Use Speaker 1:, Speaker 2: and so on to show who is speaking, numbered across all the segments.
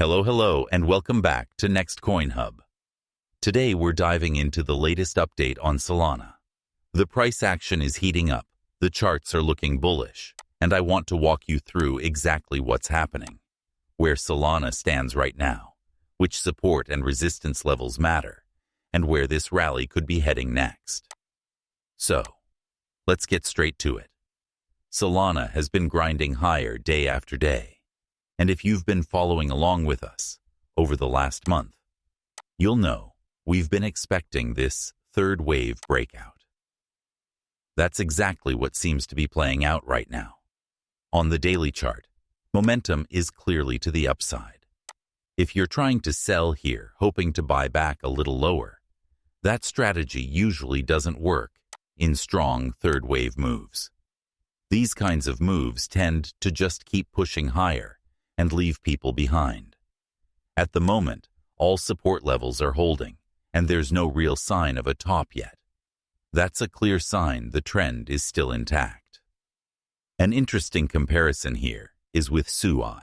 Speaker 1: Hello, and welcome back to Next Coin Hub. Today we're diving into the latest update on Solana. The price action is heating up, the charts are looking bullish, and I want to walk you through exactly what's happening, where Solana stands right now, which support and resistance levels matter, and where this rally could be heading next. So, let's get straight to it. Solana has been grinding higher day after day, and if you've been following along with us over the last month, you'll know we've been expecting this third wave breakout. That's exactly what seems to be playing out right now. On the daily chart, momentum is clearly to the upside. If you're trying to sell here, hoping to buy back a little lower, that strategy usually doesn't work in strong third wave moves. These kinds of moves tend to just keep pushing higher and leave people behind. At the moment, all support levels are holding, and there's no real sign of a top yet. That's a clear sign the trend is still intact. An interesting comparison here is with SUI.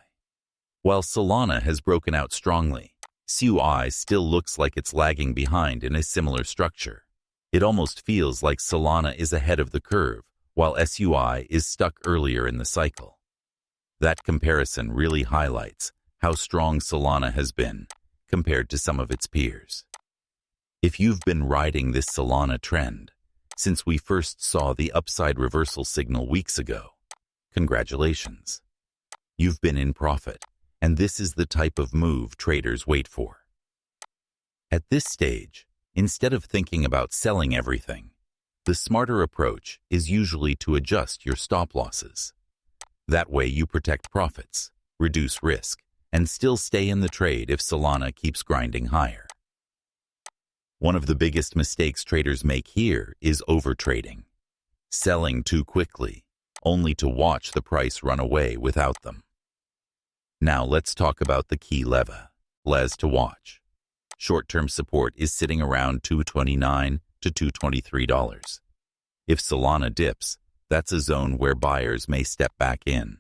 Speaker 1: While Solana has broken out strongly, SUI still looks like it's lagging behind in a similar structure. It almost feels like Solana is ahead of the curve, while SUI is stuck earlier in the cycle. That comparison really highlights how strong Solana has been compared to some of its peers. If you've been riding this Solana trend since we first saw the upside reversal signal weeks ago, congratulations. You've been in profit, and this is the type of move traders wait for. At this stage, instead of thinking about selling everything, the smarter approach is usually to adjust your stop losses. That way you protect profits, reduce risk, and still stay in the trade if Solana keeps grinding higher. One of the biggest mistakes traders make here is overtrading, selling too quickly, only to watch the price run away without them. Now let's talk about the key levers to watch. Short-term support is sitting around $229 to $223. If Solana dips, that's a zone where buyers may step back in.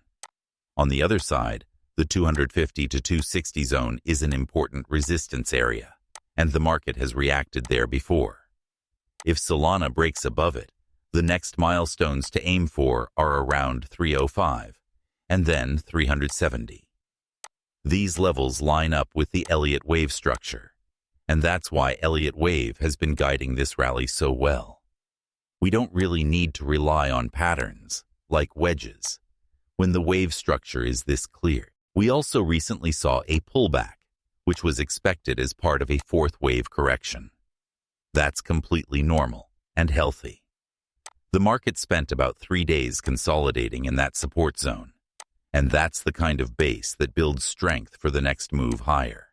Speaker 1: On the other side, the 250 to 260 zone is an important resistance area, and the market has reacted there before. If Solana breaks above it, the next milestones to aim for are around 305 and then 370. These levels line up with the Elliott wave structure, and that's why Elliott wave has been guiding this rally so well. We don't really need to rely on patterns, like wedges, when the wave structure is this clear. We also recently saw a pullback, which was expected as part of a fourth wave correction. That's completely normal and healthy. The market spent about 3 days consolidating in that support zone, and that's the kind of base that builds strength for the next move higher.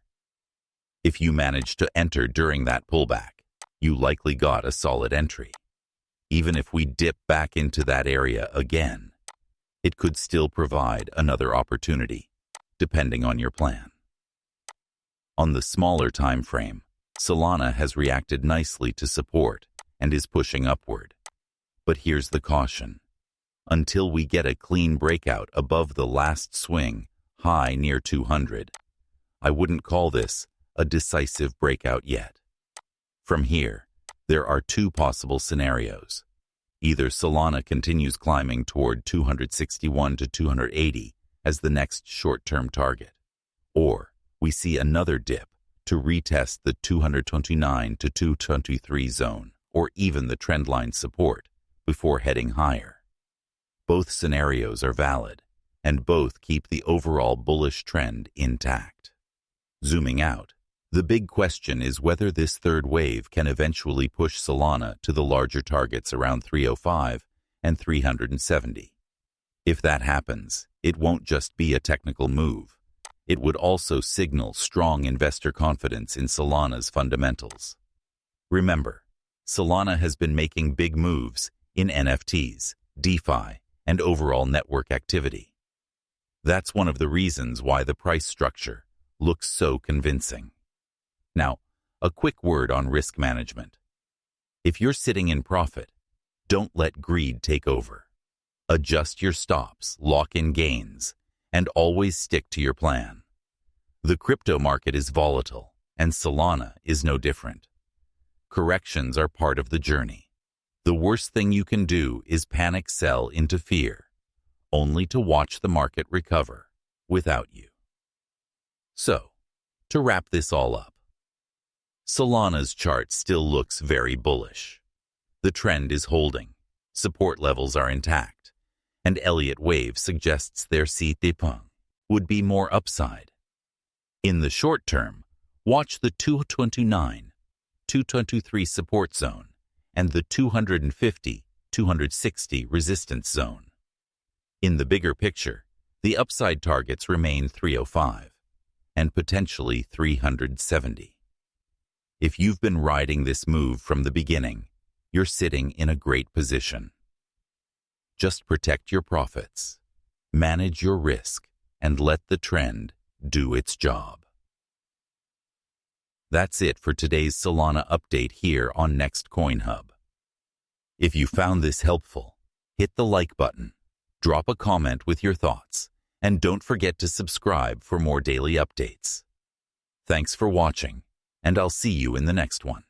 Speaker 1: If you managed to enter during that pullback, you likely got a solid entry. Even if we dip back into that area again, it could still provide another opportunity, depending on your plan. On the smaller time frame, Solana has reacted nicely to support and is pushing upward. But here's the caution. Until we get a clean breakout above the last swing high near 200, I wouldn't call this a decisive breakout yet. From here, there are two possible scenarios. Either Solana continues climbing toward 261 to 280 as the next short-term target, or we see another dip to retest the 229 to 223 zone or even the trendline support before heading higher. Both scenarios are valid, and both keep the overall bullish trend intact. Zooming out, the big question is whether this third wave can eventually push Solana to the larger targets around 305 and 370. If that happens, it won't just be a technical move. It would also signal strong investor confidence in Solana's fundamentals. Remember, Solana has been making big moves in NFTs, DeFi, and overall network activity. That's one of the reasons why the price structure looks so convincing. Now, a quick word on risk management. If you're sitting in profit, don't let greed take over. Adjust your stops, lock in gains, and always stick to your plan. The crypto market is volatile, and Solana is no different. Corrections are part of the journey. The worst thing you can do is panic sell into fear, only to watch the market recover without you. So, to wrap this all up, Solana's chart still looks very bullish. The trend is holding, support levels are intact, and Elliott Wave suggests their CT would be more upside. In the short term, watch the 229, 223 support zone and the 250, 260 resistance zone. In the bigger picture, the upside targets remain 305 and potentially 370. If you've been riding this move from the beginning, you're sitting in a great position. Just protect your profits, manage your risk, and let the trend do its job. That's it for today's Solana update here on Next Coin Hub. If you found this helpful, hit the like button, drop a comment with your thoughts, and don't forget to subscribe for more daily updates. Thanks for watching, and I'll see you in the next one.